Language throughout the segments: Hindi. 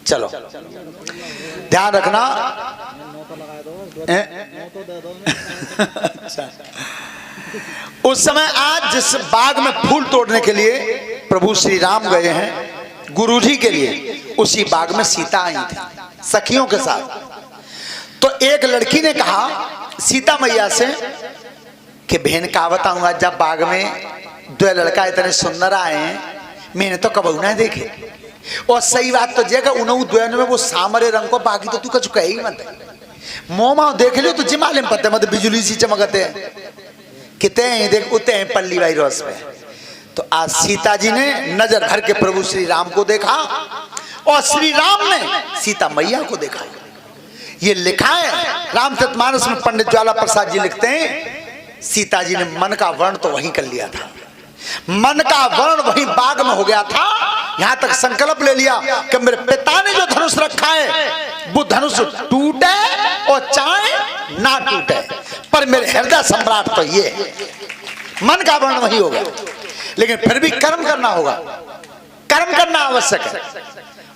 चलो ध्यान रखना। उस समय आज जिस बाग में फूल तोड़ने के लिए प्रभु श्री राम गए हैं गुरुजी के लिए, उसी बाग में सीता आई थी सखियों के साथ। तो एक लड़की ने कहा सीता मैया से कि बहन का बताऊंगा, जब बाग में दो लड़का इतने सुंदर आए हैं मैंने तो कबू ना देखे। और सही बात तो जगह उन्होंने द्वैन में वो सामरे रंग को बाकी तो तू कछु कहे ही मत। मोमा देख लियो तो जिमाले में पते मत बिजली सी चमकते कितने देख उते पल्ली भाई रोस में। तो आज सीता जी ने नजर भर के प्रभु श्री राम को देखा और श्री राम ने सीता मैया को देखा। ये लिखा है रामचरितमानस में, पंडित ज्वाला प्रसाद जी लिखते हैं सीता जी ने मन का वर्ण तो वहीं कर लिया था, मन का वर्ण वहीं बाग में हो गया था। यहां तक संकल्प ले लिया कि मेरे पिता ने जो धनुष रखा है वो धनुष टूटे और चाहे ना टूटे, पर मेरे हृदय सम्राट तो ये है। मन का वर्ण वहीं हो गया, लेकिन फिर भी कर्म करना होगा, कर्म करना आवश्यक है।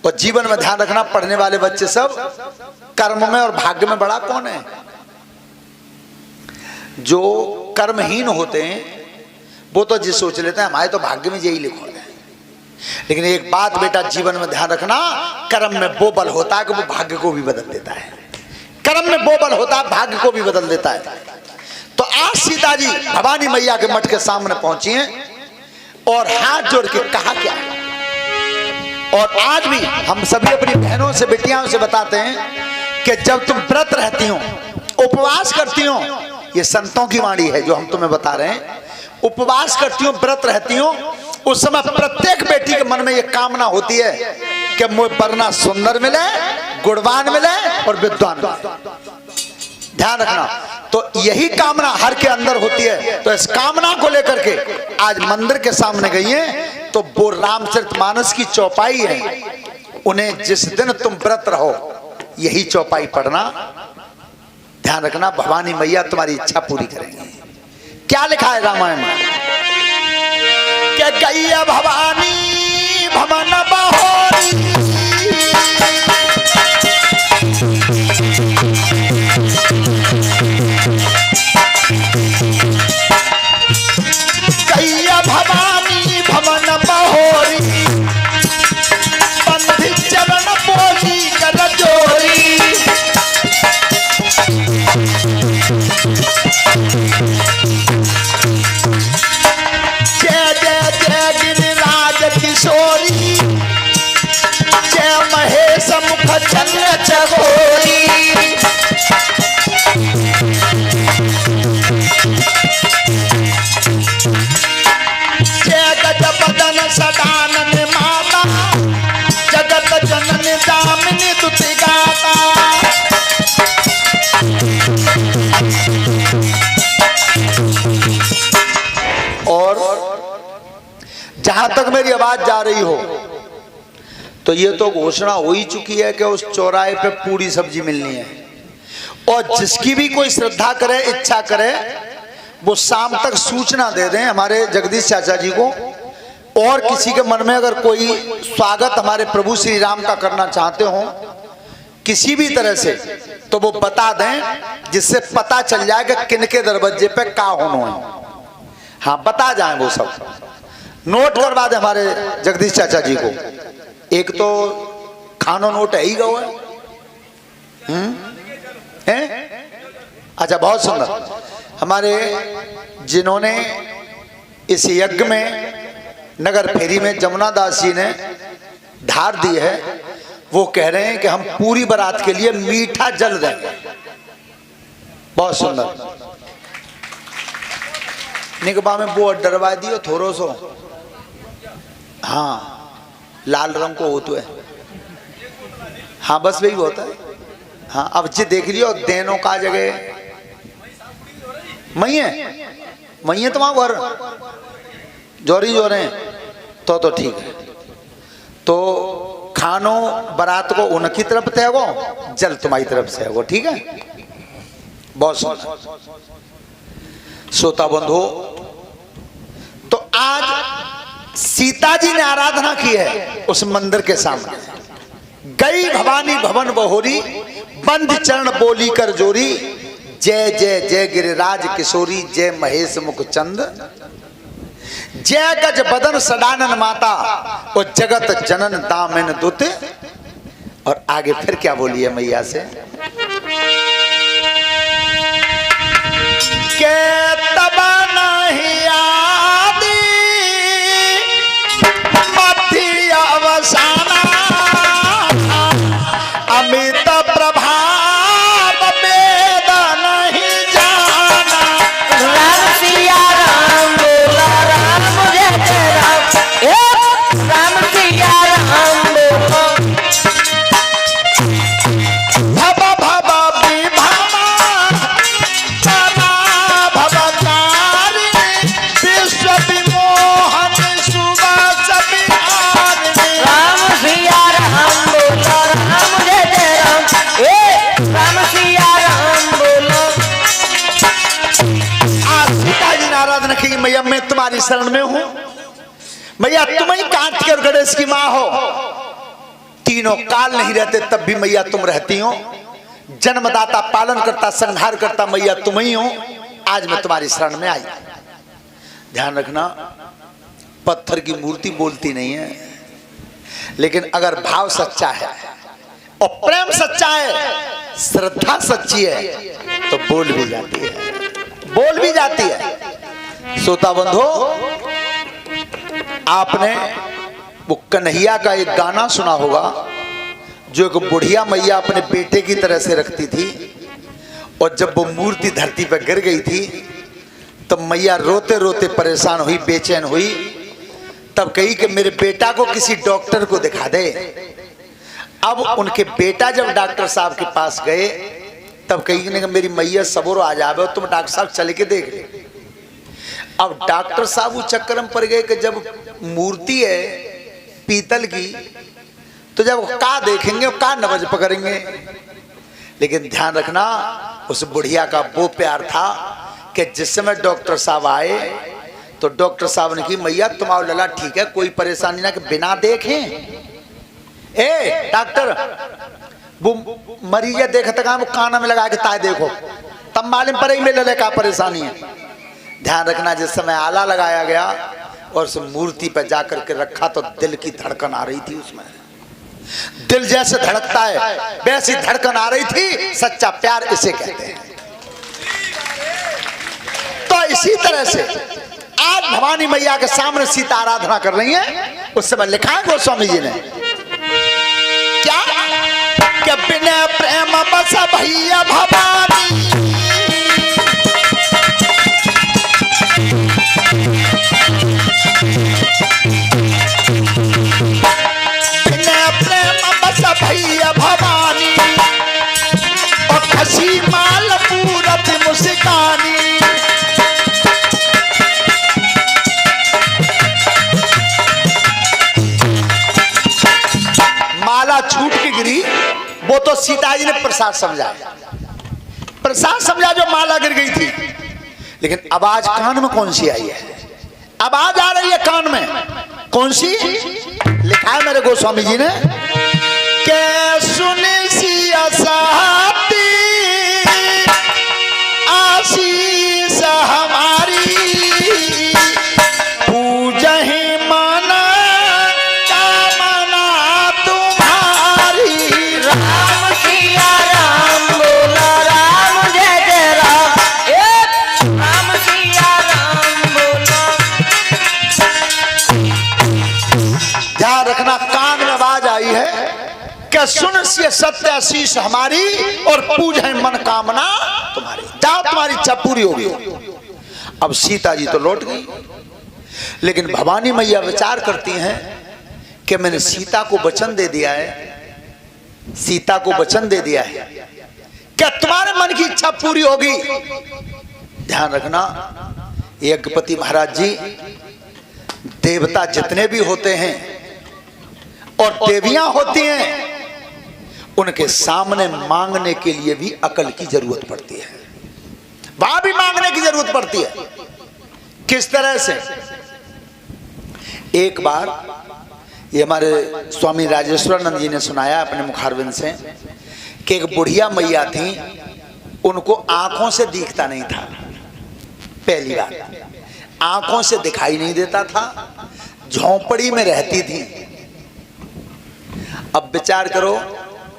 और जीवन में ध्यान रखना, पढ़ने वाले बच्चे सब कर्म में और भाग्य में बड़ा कौन है? जो कर्महीन होते हैं वो तो जी सोच लेते हैं हमारे तो भाग्य में यही लिखो है। लेकिन एक बात बेटा जीवन में ध्यान रखना, कर्म में वो बल होता है कि वो भाग्य को भी बदल देता है। कर्म में वो बल होता है भाग्य को भी बदल देता है। तो आज सीता जी भवानी मैया के मठ के सामने पहुंची हैं और हाथ जोड़ के कहा क्या। और आज भी हम सभी अपनी बहनों से बेटियों से बताते हैं कि जब तुम व्रत रहती हो, उपवास करती हो, ये संतों की वाणी है जो हम तुम्हें बता रहे हैं, उपवास करती हो, व्रत रहती हो, उस समय प्रत्येक बेटी के मन में ये कामना होती है कि मुझे वरना सुंदर मिले, गुणवान मिले और विद्वान मिले। ध्यान रखना, तो यही कामना हर के अंदर होती है। तो इस कामना को लेकर के आज मंदिर के सामने गई है। तो वो रामचरितमानस की चौपाई है, उन्हें जिस दिन तुम व्रत रहो यही चौपाई पढ़ना। ध्यान रखना, भवानी मैया तुम्हारी इच्छा पूरी करेंगे। क्या लिखा है रामायण में कि गैया भवानी भवन बहोरी, गैया भवानी भवन बहोरी, बंधी चरण बोली कर जोरी, जय जय जय गिरिराज किशोरी, जय महेश मुख चंद्र चकोरी, जय गजबदन सदानंद माता, जगत जननी दामिनी दुति गाता। और जहां तक मेरी आवाज जा रही हो तो ये तो घोषणा हो ही चुकी है कि उस चौराहे पे पूरी सब्जी मिलनी है। और जिसकी भी कोई श्रद्धा करे, इच्छा करे, वो शाम तक सूचना दे दें हमारे जगदीश चाचा जी को। और किसी के मन में अगर कोई स्वागत हमारे प्रभु श्री राम का करना चाहते हो किसी भी तरह से, तो वो बता दें, जिससे पता चल जाए कि किनके दरवाजे पे का होना है। हाँ, बता जाए, वो सब नोट करवा दे हमारे जगदीश चाचा जी को। एक तो खानो नोट है ही गो है। अच्छा, बहुत सुंदर। हमारे जिन्होंने इस यज्ञ में नगर फेरी में जमुना दास जी ने धार दी है, वो कह रहे हैं कि हम पूरी बारात के लिए मीठा जल देंगे। बहुत सुंदर। निकबा में वो डरवा दियो थोड़ो सो। हाँ, लाल रंग को होता है। हाँ, बस वही होता है। हाँ, अब जी देख लियो, देनों का जगह मई है तो वहां घर जोरी जो रहे तो ठीक है। तो खानो बारात को उनकी तरफ से है, जल तुम्हारी तरफ से है वो, ठीक है। बहुत सुंदर। श्रोता बंधु, तो आज सीता जी ने आराधना की है उस मंदिर के सामने। गई भवानी भवन बहोरी, बंद चरण बोली कर जोरी, जय जय जय गिरिराज किशोरी, जय महेश मुख चंद, जय गज बदन सदानन माता, और जगत जनन दामिन दुत। और आगे फिर क्या बोली है मैया से, के तब नहीं आदि मध्य अवसाना, अमित प्रभाव वेद नहीं जाना। राम सिया राम बोला राम जय जय राम, राम सिया राम बोला। भव भव विभमा तना भवतारिणी, विश्व विमोहन सुवास विहारिणी। राम सिया राम बोला राम जय जय राम, राम सिया राम बोला। आज सीता जी नाराज रखेगी, मैया मैं तुम्हारी शरण में हूं, मैया तुम ही कार्तिक और गणेश की मां हो। तीनों काल नहीं रहते तब भी मैया तुम रहती हो, जन्मदाता पालन करता संहार करता मैया तुम ही हो। आज मैं तुम्हारी शरण में आई। ध्यान रखना, पत्थर की मूर्ति बोलती नहीं है, लेकिन अगर भाव सच्चा है और प्रेम सच्चा है, श्रद्धा सच्ची है, तो बोल भी जाती है, बोल भी जाती है। श्रोता बंधो, आपने वो कन्हैया का एक गाना सुना होगा, जो एक बुढ़िया मैया अपने बेटे की तरह से रखती थी, और जब वो मूर्ति धरती पर गिर गई थी तब मैया रोते रोते परेशान हुई, बेचैन हुई। तब कही कि मेरे बेटा को किसी डॉक्टर को दिखा दे। अब उनके बेटा जब डॉक्टर साहब के पास गए तब कही कि मेरी मैया सबोर आ जावे, तुम डॉक्टर साहब चले के देख ले। अब डॉक्टर साहब उस चक्कर में पड़ गए कि जब मूर्ति है पीतल की, तो जब का देखेंगे का नवज पकड़ेंगे। लेकिन ध्यान रखना, उस बुढ़िया का वो प्यार था कि जिस समय डॉक्टर साहब आए तो डॉक्टर साहब ने की, मैया तुम्हारा लला ठीक है, कोई परेशानी ना, कि बिना देखें। ए डॉक्टर, वो मरीज देखते का वो काना में लगा के ताए देखो, तब मालूम पड़े मेरे लले का परेशानी है। ध्यान रखना, जिस समय आला लगाया गया और उस मूर्ति पर जाकर के रखा तो दिल की धड़कन आ रही थी। उसमें दिल जैसे धड़कता है वैसी धड़कन आ रही थी। सच्चा प्यार इसे कहते हैं। तो इसी तरह से आज भवानी मैया के सामने सीता आराधना कर रही है। उस समय लिखा है गोस्वामी जी ने, क्या कि बिना प्रेम बस भैया भवानी, भैया भवानी, और खसी माल पूरत मुस्कानी। माला छूट के गिरी, वो तो सीता जी ने प्रसाद समझा, प्रसाद समझा जो माला गिर गई थी। लेकिन आवाज कान में कौन सी आई है? आवाज आ रही है कान में, कौन सी? लिखा है मेरे गोस्वामी जी ने, के सुने सिया साथी आशीष हमारी, पूजहि माना कामना तुम्हारी। राम सिया राम बोला राम जय जय राम, राम सिया राम बोला। ध्यान रखना, कान में आवाज आई है कि सुन से सत्य आशीष हमारी, और पूजे मन कामना तुम्हारी। जाओ, तुम्हारी इच्छा पूरी होगी। अब सीता जी तो लौट गई, लेकिन भवानी मैया विचार करती हैं कि मैंने सीता को वचन दे दिया है, सीता को वचन दे दिया है, क्या तुम्हारे मन की इच्छा पूरी होगी। ध्यान रखना, यज्ञपति महाराज जी, देवता जितने भी होते हैं और देवियां होती हैं, उनके सामने मांगने के लिए भी अकल की जरूरत पड़ती है। वहां भी मांगने की जरूरत पड़ती है। किस तरह से? एक बार ये हमारे स्वामी राजेश्वरानंद जी ने सुनाया अपने मुखारविंद से कि एक बुढ़िया मैया थी, उनको आंखों से दिखता नहीं था। पहली बात, आंखों से दिखाई नहीं देता था, झोंपड़ी में रहती थी। अब विचार करो,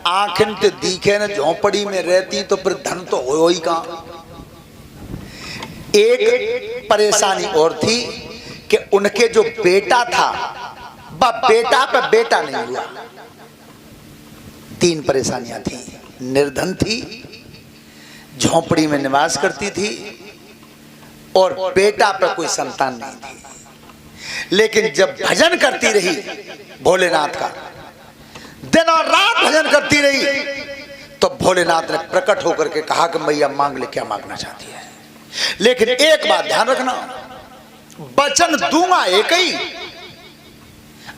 आंखें तो दिखे न, झोंपड़ी में रहती तो फिर धन तो हो ही कहां। एक परेशानी और थी कि उनके जो बेटा था वह बेटा पे बेटा नहीं हुआ। 3 परेशानियां थी। निर्धन थी, झोंपड़ी में निवास करती थी और बेटा पे कोई संतान नहीं थी। लेकिन जब भजन करती रही भोलेनाथ का, दिन और रात भजन करती रही, तो भोलेनाथ ने प्रकट होकर के कहा कि मैया मांग ले, क्या मांगना चाहती है। लेकिन एक बात ध्यान रखना, वचन दूंगा एक ही।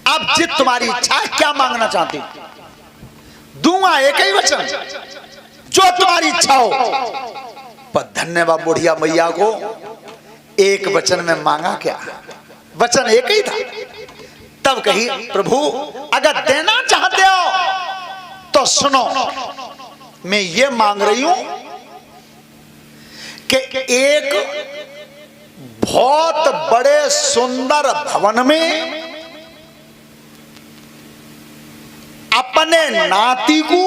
अब जित तुम्हारी इच्छा है, क्या मांगना चाहती, दूंगा एक ही वचन, जो तुम्हारी इच्छा हो। पर धन्यवाद बुढ़िया मैया को, एक वचन में मांगा क्या, वचन एक ही था। तब कही, प्रभु अगर देना चाहते हो तो सुनो, मैं ये मांग रही हूं कि एक बहुत बड़े सुंदर भवन में अपने नाती को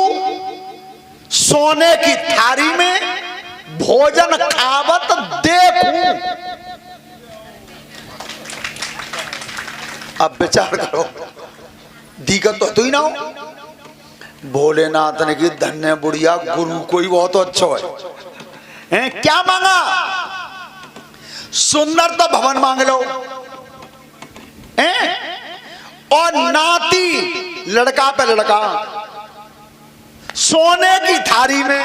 सोने की थाली में भोजन खावत देखूं। अब विचार करो, दिक्कत तो ही ना हो। भोलेनाथ ने की धन्य बुढ़िया, गुरु कोई बहुत अच्छा है। क्या मांगा, सुंदर तो भवन मांग लो, और नाती लड़का पे लड़का सोने की थाली में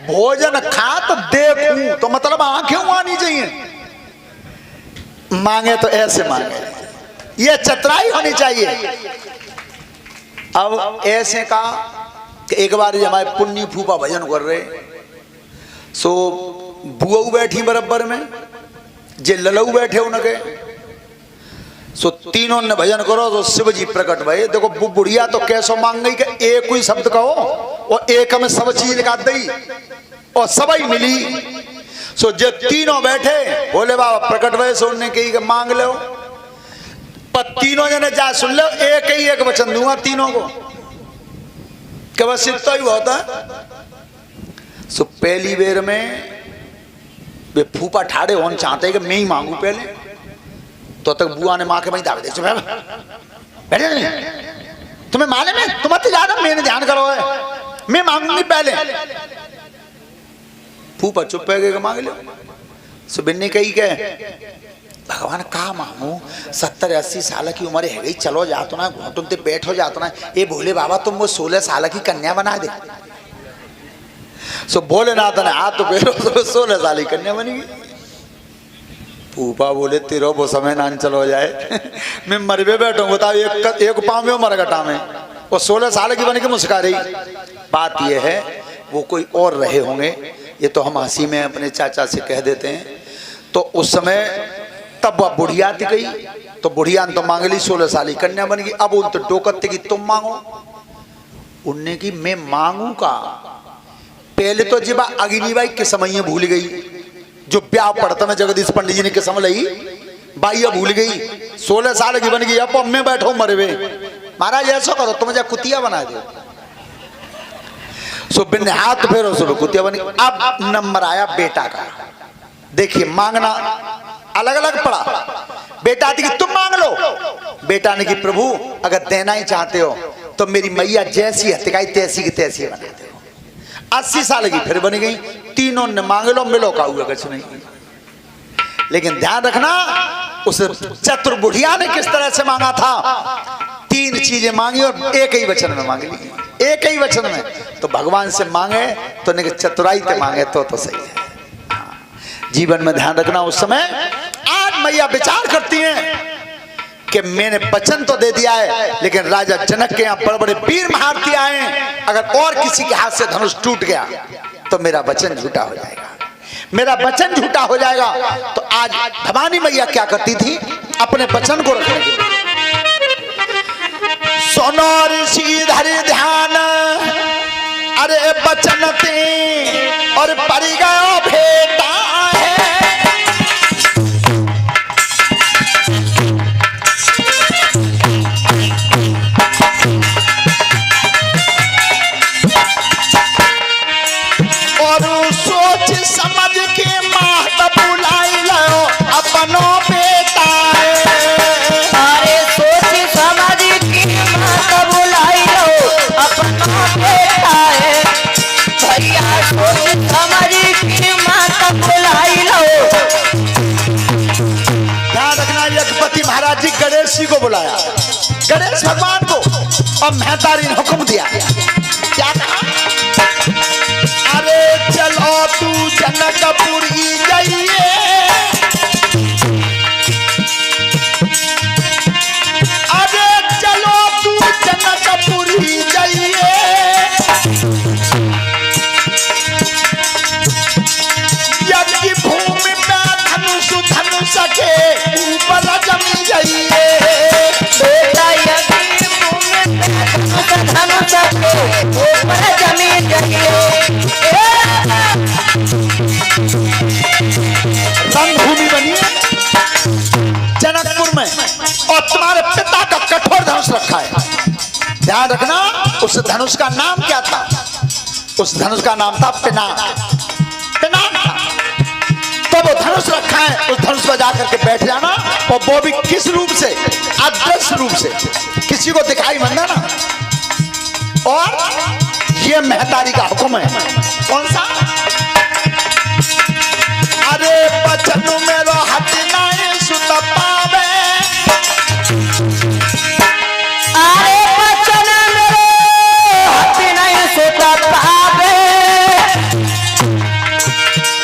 भोजन खा तो देखूं, तो मतलब आंखें आनी चाहिए। मांगे तो ऐसे मांगे, ये चतुराई होनी चाहिए। अब ऐसे का कि एक बार हमारे पुन्नी फूफा भजन कर रहे, सो बुआऊ बैठी बराबर में, जे ललऊ बैठे उनके, सो तीनों ने भजन करो तो शिव जी प्रकट भये। देखो बुढ़िया तो कैसो मांग गई कि एक ही शब्द कहो और एक में सब चीज लगा दी और सब ही मिली। सो जो तीनों बैठे बोले बाबा प्रकट भये, सो उन्होंने कही कि मांग लो। पर तीनों जने जा सुन लो, एक ही एक वचन दूंगा तीनों को, कि बस इतना ही बहुत है। सो पहली बेर में वे फूफा ठाड़े होने चाहते कि मैं ही मांगू पहले, तो तक बुआ ने मां के वहीं दावे दे, बैठे नहीं तुम्हें माने में, तुम्हें तो ज्यादा मैंने ध्यान करो है, मैं मांगूंगी पहले। फूफा चुप है कि मांग लो। सुबिन ने कही के भगवान कहा मांगू, 70-80 साल की उम्र है गई, चलो जातो ना, घुटन ते बैठो जातो ना, ये भोले बाबा तुम वो 16 साल की कन्या बना दे। सो भोलेनाथ ने हाथ तो फेरो, 16 साल की कन्या बनी गई। फूफा बोले तेरो वो समय ना चलो जाए, मैं मरबे बैठूंगा, बताओ एक पाँव में मरगटा में, वो 16 साल की बन के मुस्का रही। बात यह है वो कोई और रहे होंगे, ये तो हम हंसी में अपने चाचा से कह देते हैं। तो उस समय तब वह बुढ़िया थी गई, तो बुढ़िया ने तो मांग ली, 16 साल की कन्या बन गई। अब उन तो टोकते की तुम मांगो, उनने की मैं मांगू का। पहले तो जीवा अग्निबाई के समय भूल गई, जो ब्याह पढ़ता में जगदीश पंडित जी ने किस्म ली, बाई भूल गई, 16 साल की बन गई। अब मैं बैठो मरवे, महाराज ऐसा करो तुम जा कुतिया बना दो। सो बिन हाथ फेरो, सो कुतिया बनी। अब नंबर आया बेटा का। देखिए मांगना अलग अलग पड़ा। बेटा थी कि तुम मांग लो, बेटा ने कि प्रभु अगर देना ही चाहते हो तो मेरी मैया जैसी हथिकाई तैसी की तैसी बना दे। 80 साल की फिर बन गई। तीनों ने मांग लो, मिलो का हुआ कुछ नहीं। लेकिन ध्यान रखना उस चतुर बुढ़िया ने किस तरह से मांगा था। 3 चीजें मांगी और एक ही वचन में मांगी, एक ही वचन में। तो भगवान से मांगे तो नहीं, चतुराई से मांगे तो सही है। जीवन में ध्यान रखना उस समय। आज मैया विचार करती हैं कि मैंने वचन तो दे दिया है, लेकिन राजा जनक के यहाँ बड़े बड़े वीर महारथी आए हैं, अगर और किसी के हाथ से धनुष टूट गया तो मेरा वचन झूठा हो जाएगा, मेरा वचन झूठा हो जाएगा। तो आज भवानी मैया क्या करती थी, अपने वचन को रखने के लिए सुनो ऋषि धरि ध्यान, अरे बचन ते और पर गयो भेटा है। और सोच समझ के मात बुलाई लो अपनो बेटा है। अरे सोच समझ के मात बुलाई लो अपनो बेटा है। भैया सोच समझ के मात बुलाई लो। ध्यान रखना, यज्ञपति महाराज जी गणेश जी को बुलाया, गणेश भगवान को, और मेहतारी ने हुक्म दिया, क्या कहा? अरे चलो तू जनकपुरी जाइए, अरे चलो तू जनकपुरी जाइए, यज्ञ भूमि पे धनुष धनुष के ऊपर जमी जाइए। बेटा यज्ञ भूमि पे धनुष के ऊपर जमी जाइए। रणभूमि बनी है जनकपुर में, और तुम्हारे पिता का कठोर धनुष रखा है। ध्यान रखना, उस धनुष का नाम क्या था? उस धनुष का नाम था पिनाक। पिनाक था। तो वो धनुष रखा है, उस धनुष पर जाकर के बैठ जाना, और वो भी किस रूप से? अदृश्य रूप से, किसी को दिखाई मत देना। और ये मेहतारी का हुक्म है। कौन सा? अरे बचन मेरो हटना सुत पावे, अरे बचन मेरो हटना सुत पावे।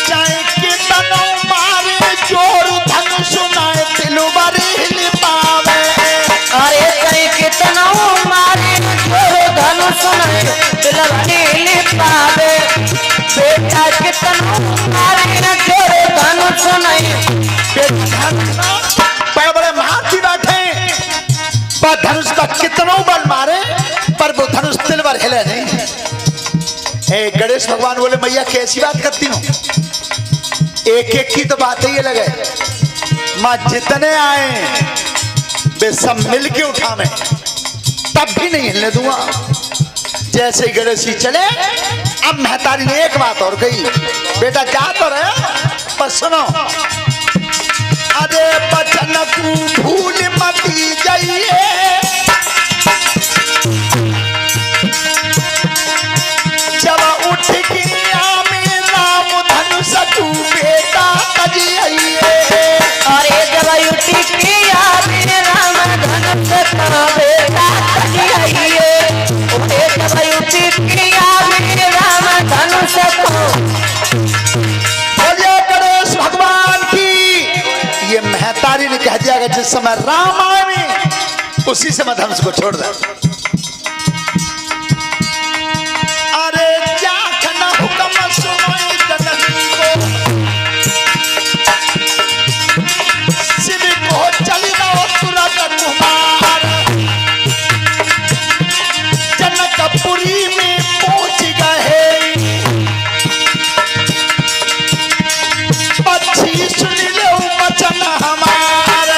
चाहे कितनो मारे जोर धनुष नाय तिलवर हिल पावे। अरे चाहे कितना मारे जोर धनुष नाय तिलवर हिल पावे। बेटा कितना मारे जोर धनुष नाय। बड़े बड़े महारथी बैठे, पर धनुष का कितनों बल मारे, पर वो धनुष तिलवर हिले नहीं। हे गणेश भगवान बोले, मैया कैसी बात करती हूँ? एक एक की तो बात ही लगे, माँ जितने आए वे सब मिल के उठा में, तब भी नहीं हिलने दूंगा। जैसे ही गणेश जी चले, अब मेहतारी ने एक बात और कही, बेटा जा तो रहे पर सुनो, अरे बचन को भूल मती जाइए, जब उठ के आमे राम धनुष तू बेटा तजिए। अरे जब उठ के आमे राम धनुष तू बेटा तजिए। अरे जब उठ के आमे राम धनुष बोलिए गणेश भगवान की। ये मेहतारी ने कह दिया कि जिस समय राम आए उसी समय धनुष को छोड़ दे। अरे जाखना हुक्म सुनो जननी को, शिव को चली जाओ तुरंत कुमार, जनकपुरी में पहुंच गए। पक्षी सुन लो वचन हमार,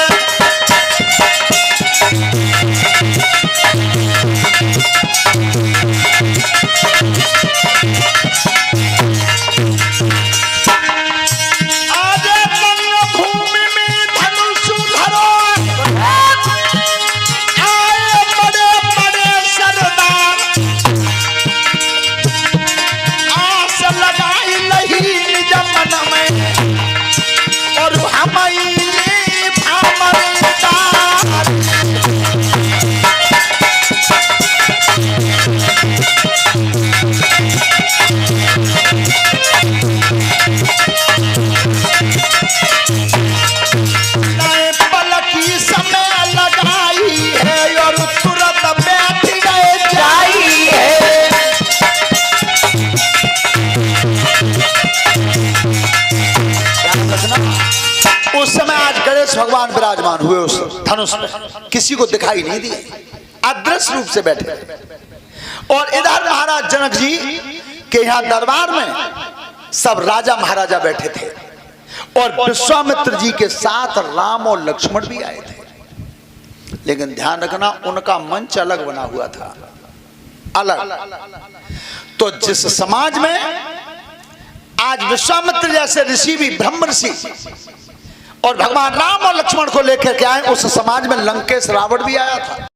भगवान विराजमान हुए उस धनुष में, किसी को दिखाई नहीं दिए। अदृश्य रूप से बैठे थे। और इधर महाराज जनक जी के यहाँ दरबार में सब राजा महाराजा बैठे थे और विश्वामित्र जी के साथ राम और लक्ष्मण भी आए थे। लेकिन ध्यान रखना, उनका मंच अलग बना हुआ था, अलग। तो जिस समाज में आज विश्वामित्र जैसे ऋषि भी, ब्रह्म ऋषि और भगवान राम और लक्ष्मण को लेकर के आए, उस समाज में लंकेश रावण भी आया था।